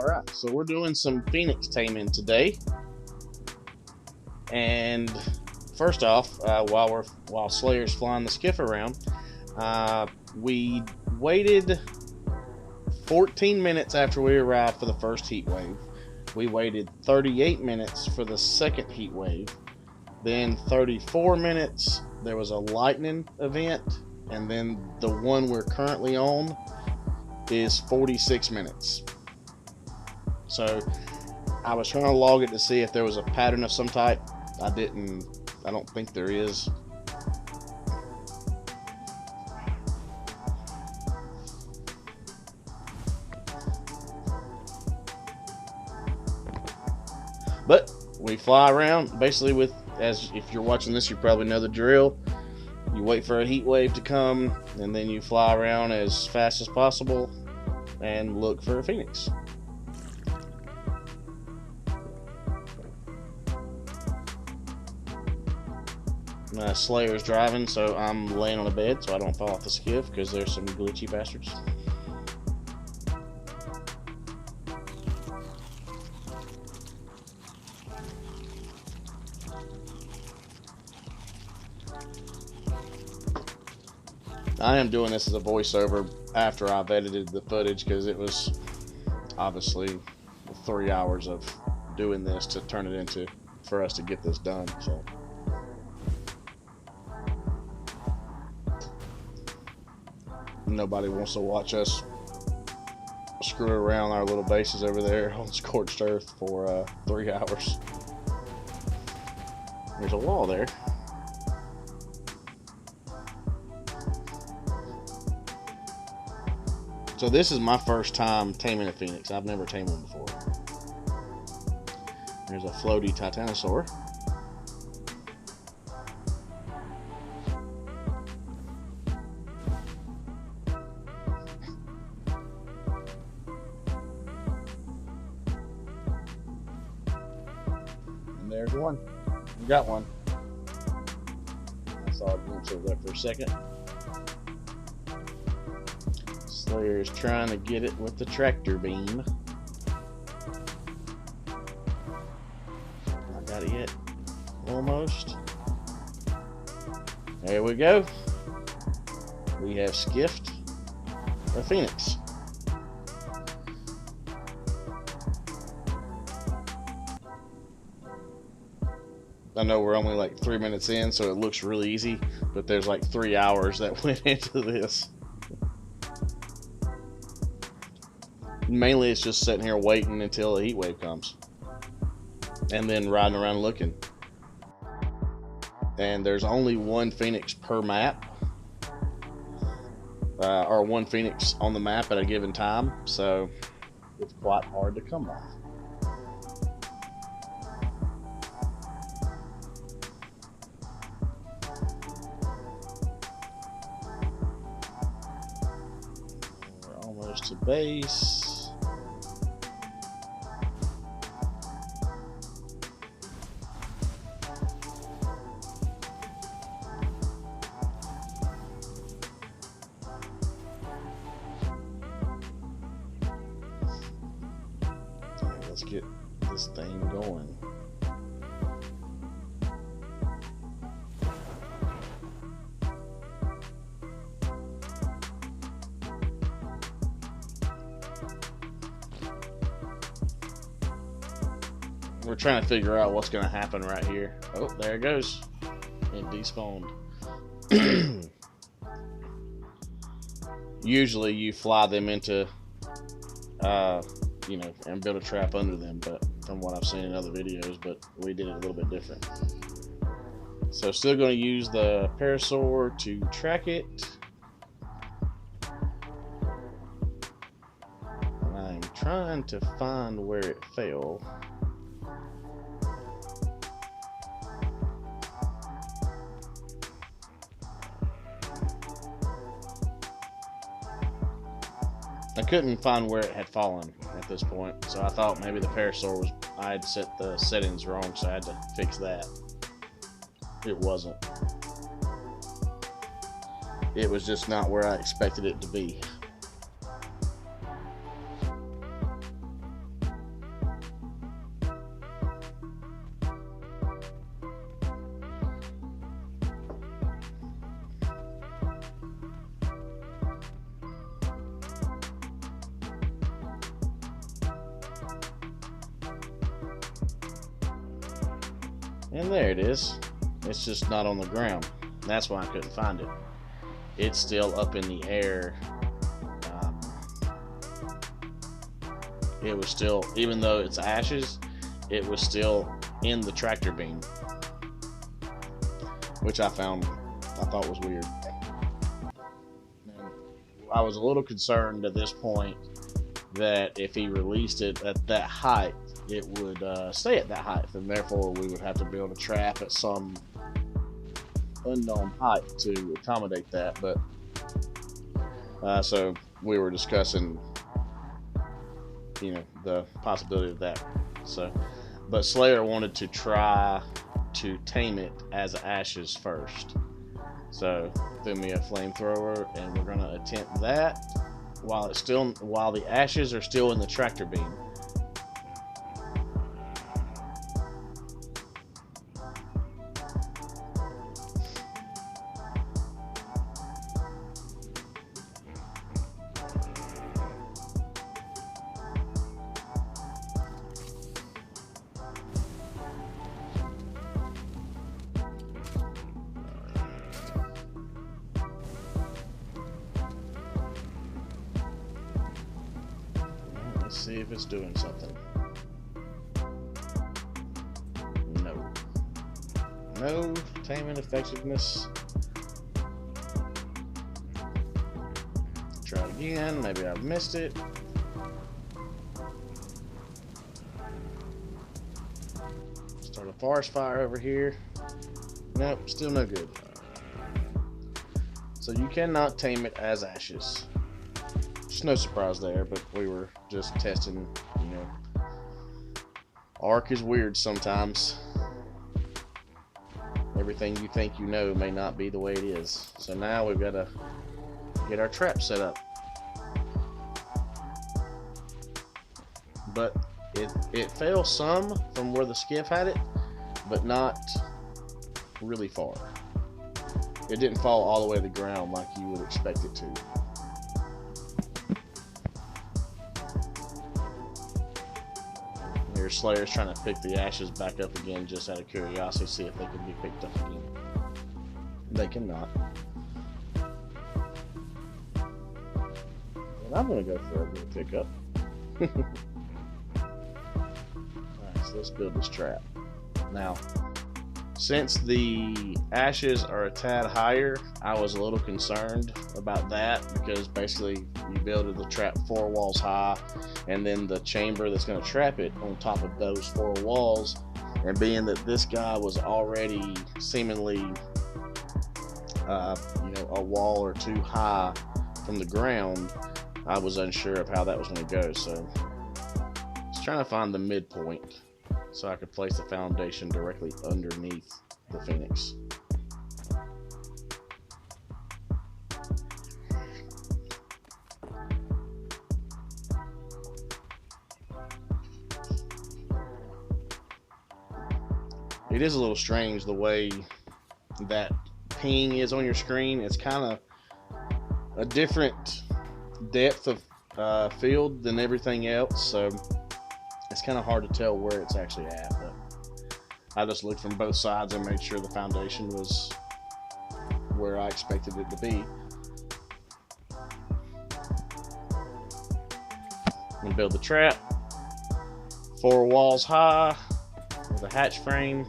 Alright, so we're doing some Phoenix taming today. And first off, while Slayer's flying the skiff around, we waited 14 minutes after we arrived for the first heat wave. We waited 38 minutes for the second heat wave. Then 34 minutes, there was a lightning event. And then the one we're currently on is 46 minutes. So I was trying to log it to see if there was a pattern of some type. I don't think there is. But we fly around basically if you're watching this, you probably know the drill. You wait for a heat wave to come, and then you fly around as fast as possible and look for a Phoenix. My Slayer's driving, so I'm laying on a bed so I don't fall off the skiff because there's some glitchy bastards. I am doing this as a voiceover after I've edited the footage because it was obviously 3 hours of doing this to turn it into for us to get this done. So nobody wants to watch us screw around our little bases over there on scorched earth for 3 hours. There's a wall there. So this is my first time taming a Phoenix. I've never tamed one before. There's a floaty titanosaur. And there's one. We got one. I saw a glimpse of that for a second. Slayer's trying to get it with the tractor beam. Not got it yet. Almost. There we go. We have skiffed a Phoenix. I know we're only like 3 minutes in, so it looks really easy, but there's like 3 hours that went into this. Mainly it's just sitting here waiting until a heat wave comes and then riding around looking. And there's only one Phoenix per map, or one Phoenix on the map at a given time, so it's quite hard to come by. We're almost to base. Let's get this thing going. We're trying to figure out what's going to happen right here. Oh, there it goes. It despawned. Usually you fly them into and build a trap under them, but from what I've seen in other videos, but we did it a little bit different. So still going to use the parasaur to track it. And I'm trying to find where it fell. I couldn't find where it had fallen at this point, so I thought maybe the parasaur I had set the settings wrong, so I had to fix that. It wasn't. It was just not where I expected it to be. And there it is. It's just not on the ground. That's why I couldn't find it. It's still up in the air. It was still, even though it's ashes, it was still in the tractor beam, which I thought was weird. And I was a little concerned at this point that if he released it at that height, it would stay at that height, and therefore we would have to build a trap at some unknown height to accommodate that. But so we were discussing, the possibility of that. So, but Slayer wanted to try to tame it as ashes first. So threw me a flamethrower, and we're gonna attempt that while the ashes are still in the tractor beam. See if it's doing something. No taming effectiveness. Try it again. Maybe I've missed it. Start a forest fire over here. Nope, still no good. So you cannot tame it as ashes. Just no surprise there, but we were just testing, ARK is weird sometimes. Everything you think you know may not be the way it is. So now we've got to get our trap set up. But it fell some from where the skiff had it, but not really far. It didn't fall all the way to the ground like you would expect it to. Slayer's trying to pick the ashes back up again just out of curiosity, see if they can be picked up again. They cannot. And I'm going to go for a little pickup. Alright, so let's build this trap. Now, since the ashes are a tad higher, I was a little concerned about that, because basically you build the trap 4 walls high, and then the chamber that's going to trap it on top of those 4 walls. And being that this guy was already seemingly a wall or 2 high from the ground, I was unsure of how that was going to go. So I was trying to find the midpoint so I could place the foundation directly underneath the Phoenix. It is a little strange the way that ping is on your screen. It's kind of a different depth of field than everything else, so it's kind of hard to tell where it's actually at. But I just looked from both sides and made sure the foundation was where I expected it to be. I'm gonna build the trap 4 walls high with a hatch frame.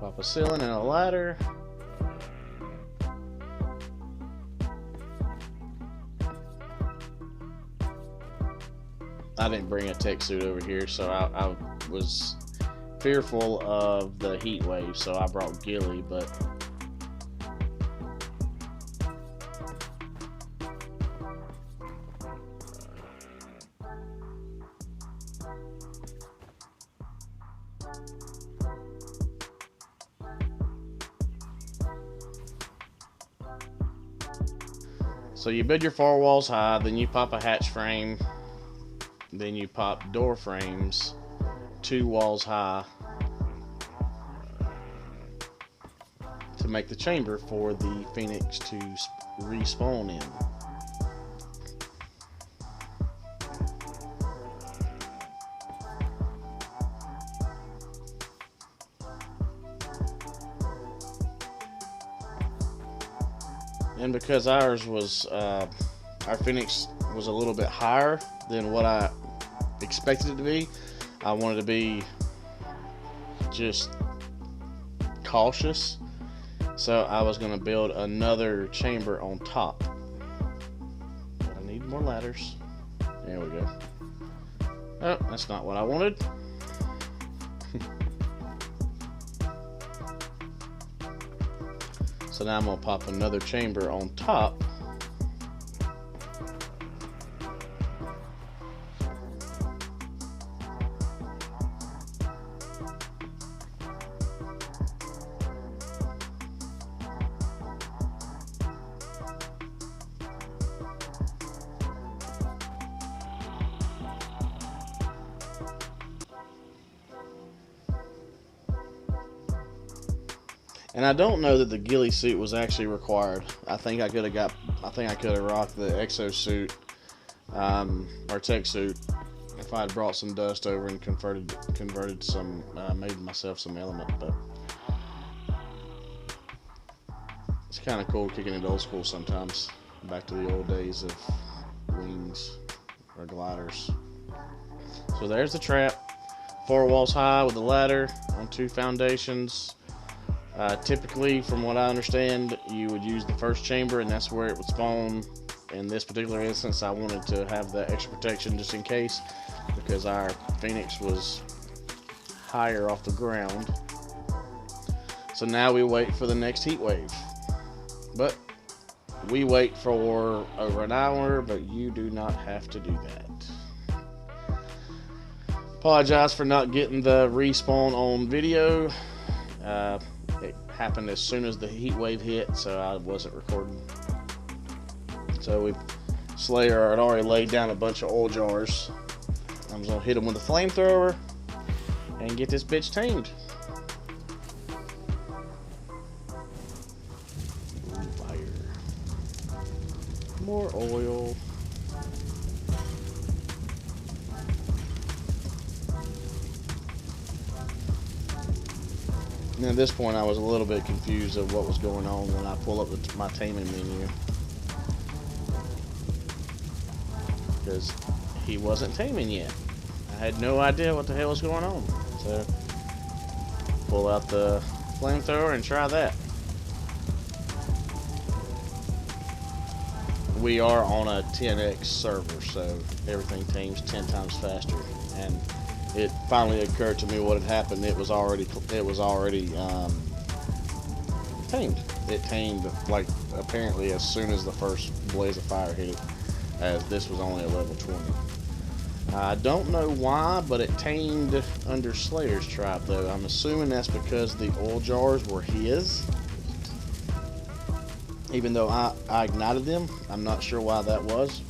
Pop a ceiling and a ladder. I didn't bring a tech suit over here, so I was fearful of the heat wave, so I brought ghillie, but so you build your 4 walls high, then you pop a hatch frame, then you pop door frames 2 walls high to make the chamber for the Phoenix to respawn in. And because ours was, our Phoenix was a little bit higher than what I expected it to be, I wanted to be just cautious. So I was going to build another chamber on top. But I need more ladders. There we go. Oh, that's not what I wanted. So now I'm going to pop another chamber on top. And I don't know that the ghillie suit was actually required. I think I could have rocked the exosuit, or tech suit, if I had brought some dust over and converted some, made myself some element. But it's kind of cool kicking it old school sometimes, back to the old days of wings or gliders. So there's the trap, 4 walls high with a ladder on 2 foundations. Typically, from what I understand, you would use the first chamber and that's where it would spawn. In this particular instance, I wanted to have the extra protection just in case, because our Phoenix was higher off the ground. So now we wait for the next heat wave. But we wait for over an hour, but you do not have to do that. Apologize for not getting the respawn on video. It happened as soon as the heat wave hit, so I wasn't recording. So Slayer had already laid down a bunch of oil jars. I was gonna hit him with a flamethrower and get this bitch tamed. Ooh, fire. More oil. And at this point, I was a little bit confused of what was going on when I pull up my taming menu, because he wasn't taming yet. I had no idea what the hell was going on. So, pull out the flamethrower and try that. We are on a 10x server, so everything tames 10 times faster. And it finally occurred to me what had happened. It was already tamed. It tamed, like, apparently as soon as the first blaze of fire hit it, as this was only a level 20. I don't know why, but it tamed under Slayer's tribe, though. I'm assuming that's because the oil jars were his. Even though I ignited them, I'm not sure why that was.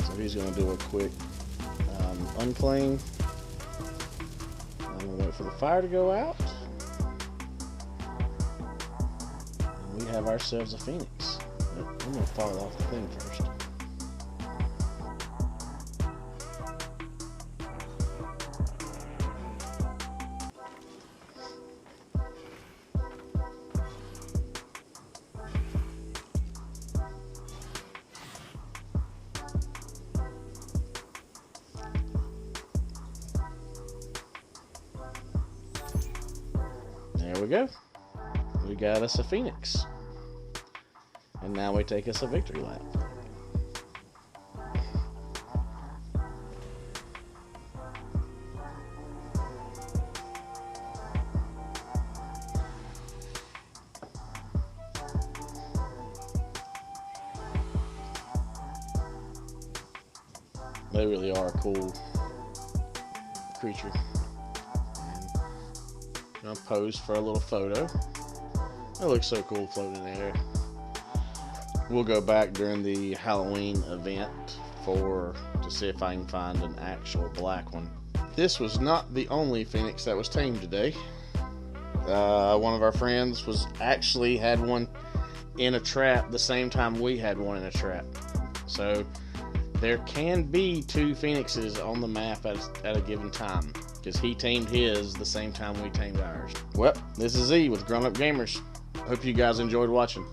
So he's going to do a quick unclaim. I'm going to wait for the fire to go out. And we have ourselves a Phoenix. But I'm going to fire off the thing first. There we go. We got us a Phoenix. And now we take us a victory lap. They really are a cool creature. I'll pose for a little photo. It looks so cool floating in the air. We'll go back during the Halloween event to see if I can find an actual black one. This was not the only Phoenix that was tamed today. One of our friends had one in a trap the same time we had one in a trap. So there can be 2 phoenixes on the map at a given time, because he tamed his the same time we tamed ours. Well, this is Z with Grown Up Gamers. Hope you guys enjoyed watching.